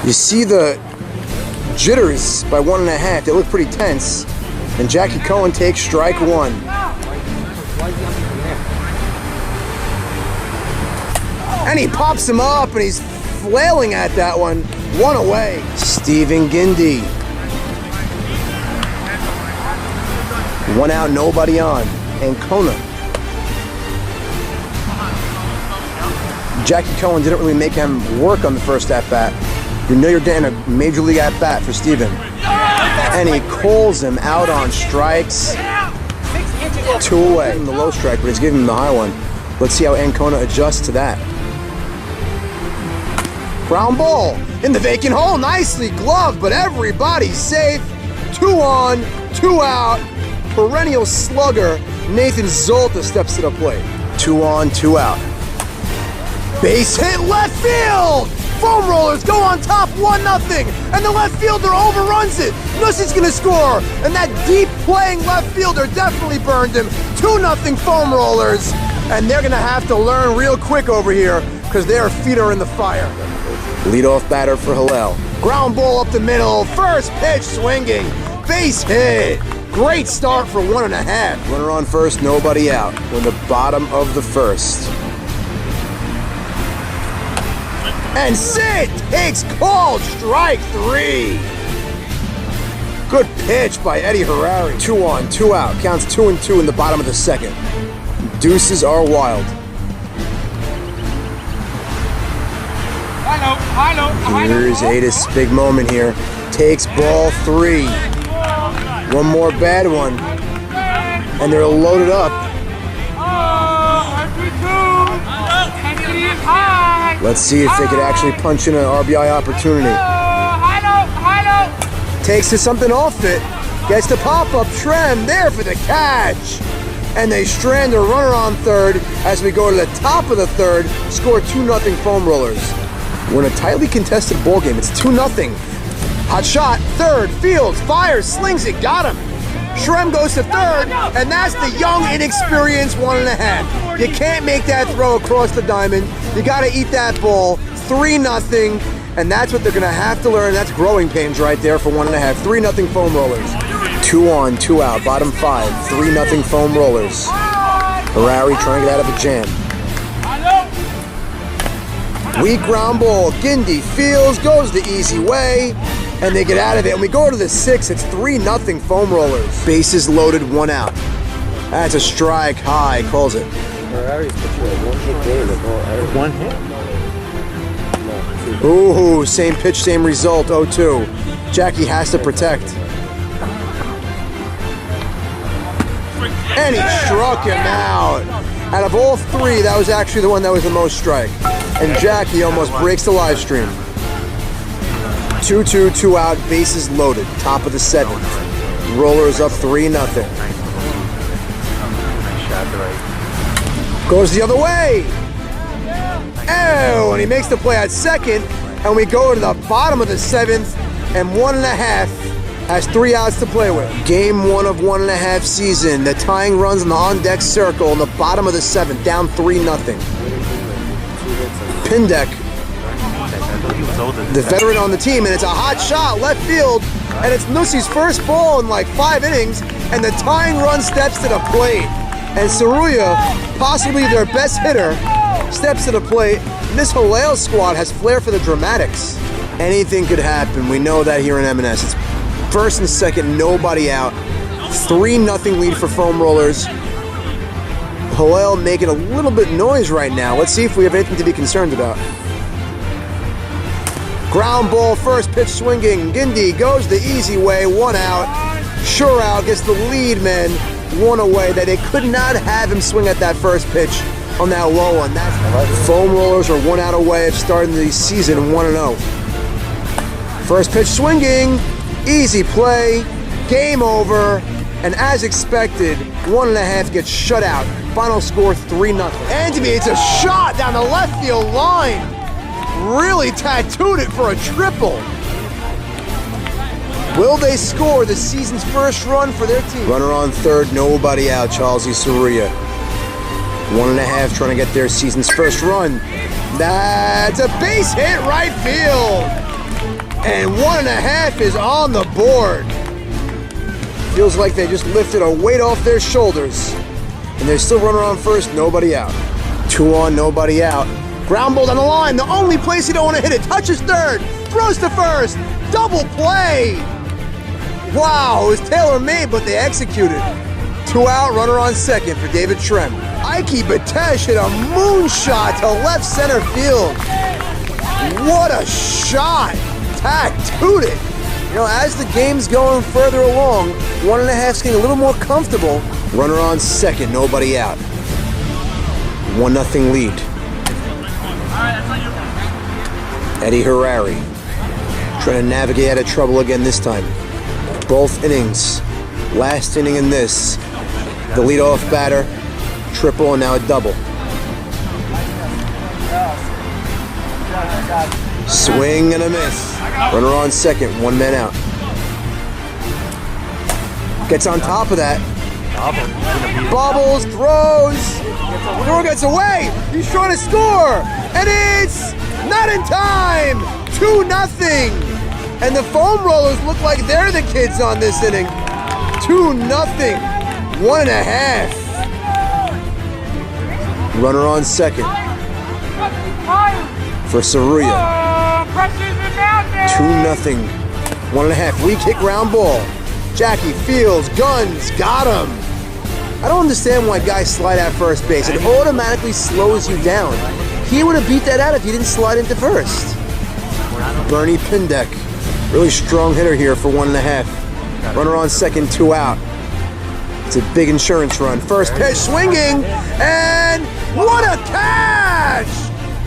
You see the jitters by 1.5. They look pretty tense. And Jackie Cohen takes strike one. And he pops him up, and he's flailing at that one. One away. Stephen Gindy. One out, nobody on. Ancona. Jackie Cohen didn't really make him work on the first at-bat. You know you're getting a major league at-bat for Stephen. And he calls him out on strikes. 2 away. The low strike, but he's giving him the high one. Let's see how Ancona adjusts to that. Ground ball in the vacant hole. Nicely gloved, but everybody's safe. 2 on, 2 out. Perennial slugger Nathan Zolta steps to the plate. 2 on, 2 out. Base hit left field! Foam rollers go on top 1-0, and the left fielder overruns it. Nussey's gonna score, and that deep playing left fielder definitely burned him. 2-0 foam rollers, and they're gonna have to learn real quick over here because their feet are in the fire. Leadoff batter for Hillel. Ground ball up the middle, first pitch swinging, base hit. Great start for 1.5. Runner on first, nobody out. We're in the bottom of the first. And Sid takes called strike 3. Good pitch by Eddie Harari. 2 on, 2 out. Counts 2-2 in the bottom of the second. Deuces are wild. Here's Atis, big moment here. Takes ball 3. One more bad one. And they're loaded up. Let's see if they could actually punch in an RBI opportunity. Takes to something off it. Gets the pop-up. Shrem there for the catch. And they strand a runner on third as we go to the top of the third. Score 2-0 foam rollers. We're in a tightly contested ball game. It's 2-0. Hot shot. Third. Fields. Fires. Slings it. Got him. Shrem goes to third, and that's the young, inexperienced 1.5. You can't make that throw across the diamond. You got to eat that ball. 3-0, and that's what they're going to have to learn. That's growing pains right there for 1.5. 3-0 foam rollers. 2 on, 2 out, bottom 5. 3-0 foam rollers. Harari trying to get out of a jam. Weak ground ball. Gindy fields, goes the easy way. And they get out of it, and we go to the 6th. It's 3-0 foam rollers. Bases loaded, 1 out. That's a strike high, calls it. Harari's pitching a 1-hit game. 1 hit? Ooh, same pitch, same result, 0-2. Jackie has to protect. And he struck him out. Out of all 3, that was actually the one that was the most strike. And Jackie almost breaks the live stream. 2-2, 2 out, bases loaded, top of the 7th. Rollers up 3-0. Goes the other way. Oh, and he makes the play at second, and we go to the bottom of the 7th, and 1.5 has 3 outs to play with. Game 1 of 1.5 season. The tying runs in the on-deck circle in the bottom of the 7th, down 3-0. Pindeck, the veteran on the team, and it's a hot shot left field, and it's Nussey's first ball in like 5 innings, and the tying run steps to the plate. And Saruya, possibly their best hitter, steps to the plate. And this Hillel squad has flair for the dramatics. Anything could happen. We know that here in M&S. It's first and second, nobody out. 3-0 lead for foam rollers. Hillel making a little bit noise right now. Let's see if we have anything to be concerned about. Ground ball, first pitch swinging. Gindy goes the easy way, 1 out. Sure out gets the lead man, 1 away. That they could not have him swing at that first pitch on that low one. Foam rollers are 1 out away of starting the season 1-0. First pitch swinging, easy play, game over, and as expected, 1.5 gets shut out. Final score 3-0. And to me, it's a shot down the left field line. Really tattooed it for a triple. Will they score the season's first run for their team? Runner on third, nobody out. Charlesy Saruya. 1.5 trying to get their season's first run. That's a base hit right field. And 1.5 is on the board. Feels like they just lifted a weight off their shoulders. And they're still running on first, nobody out. 2 on, nobody out. Ground ball down the line, the only place you don't want to hit it. Touches third, throws to first, double play. Wow, it was tailor-made, but they executed. 2 out, runner on second for David Trem. Ike Batesh hit a moonshot to left center field. What a shot! Tattooed it. You know, as the game's going further along, 1.5's getting a little more comfortable. Runner on second, nobody out. 1-0 lead. Eddie Harari trying to navigate out of trouble again this time. Both innings. Last inning in this. The leadoff batter, triple and now a double. Swing and a miss. Runner on second, 1 man out. Gets on top of that. Bobbles, throws. Throw gets away. He's trying to score. And it's not in time. 2-0. And the foam rollers look like they're the kids on this inning. 2-0. 1.5. Runner on second. For Saruya. 2-0. 1.5. Weak hit ground ball. Jackie Fields, guns, got him. I don't understand why guys slide at first base. It automatically slows you down. He would have beat that out if he didn't slide into first. Bernie Pindek, really strong hitter here for 1.5. Runner on second, 2 out. It's a big insurance run. First pitch swinging, and what a catch!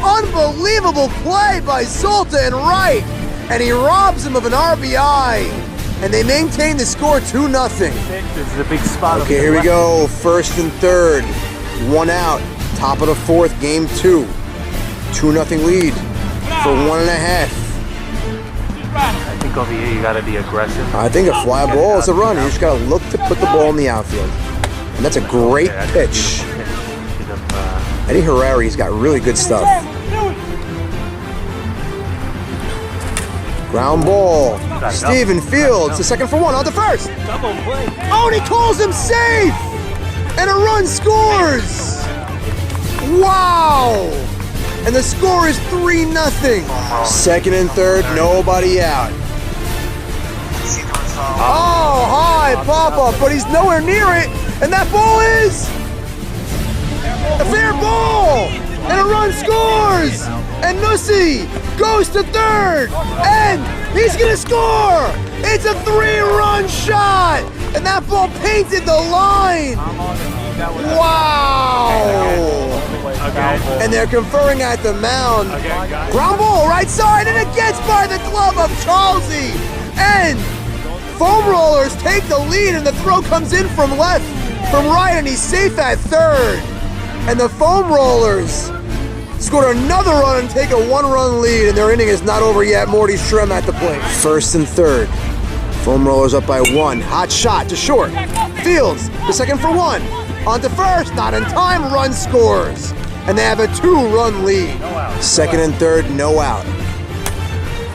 Unbelievable play by Zolta and Wright, and he robs him of an RBI, and they maintain the score 2-0. This is a big spot. Okay, here we go. First and third, 1 out. Top of the fourth, game 2. 2-0 lead for 1.5. I think over here you gotta be aggressive. I think a fly ball is a run. You just gotta look to put the ball in the outfield. And that's a great pitch. Eddie Harari's got really good stuff. Ground ball. Steven Fields, the second for 1, on to first. Oh, and he calls him safe! And a run scores! Wow! And the score is 3-0. Second and third, nobody out. Oh, high pop-up, but he's nowhere near it. And that ball is a fair ball! And a run scores! And Nussi goes to third! And he's gonna score! It's a 3-run shot! And that ball painted the line! Wow! And they're conferring at the mound. Ground ball, right side, and it gets by the glove of Charlesy! And foam rollers take the lead, and the throw comes in from left, from right, and he's safe at third. And the foam rollers scored another run and take a 1-run lead, and their inning is not over yet. Morty Shrem at the plate. First and third. Foam rollers up by 1. Hot shot to short. Fields, the second for 1. On to first, not in time, run scores. And they have a 2-run lead. Second and third, no out.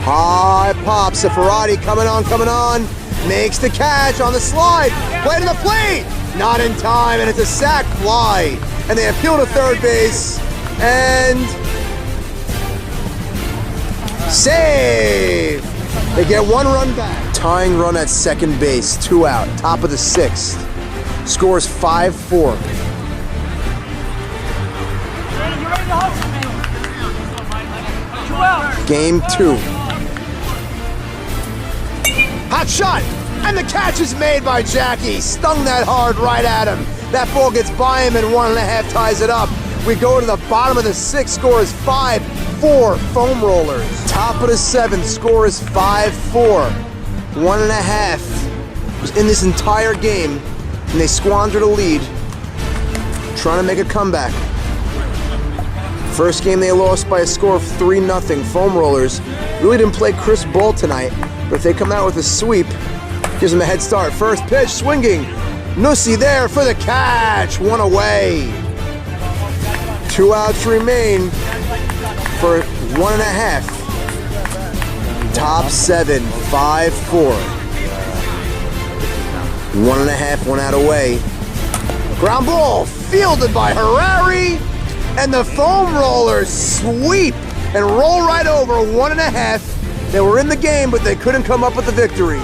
High pop, Safarati coming on. Makes the catch on the slide. Play to the plate. Not in time, and it's a sac fly. And they appeal to third base. And save! They get 1 run back. Tying run at second base, 2 out, top of the 6th. Scores 5-4. Game 2. Hot shot! And the catch is made by Jackie. Stung that hard right at him. That ball gets by him, and 1.5 ties it up. We go to the bottom of the 6th, score is 5-4, foam rollers. Top of the 7th, score is 5-4. 1.5 was in this entire game, and they squandered a lead, trying to make a comeback. First game they lost by a score of 3-0. Foam rollers really didn't play crisp ball tonight, but if they come out with a sweep, gives them a head start. First pitch, swinging. Nussi there for the catch, 1 away. 2 outs remain for 1.5. Top 7, 5-4. 1.5 went out away. Ground ball fielded by Harari, and the foam rollers sweep and roll right over 1.5. They were in the game, but they couldn't come up with the victory.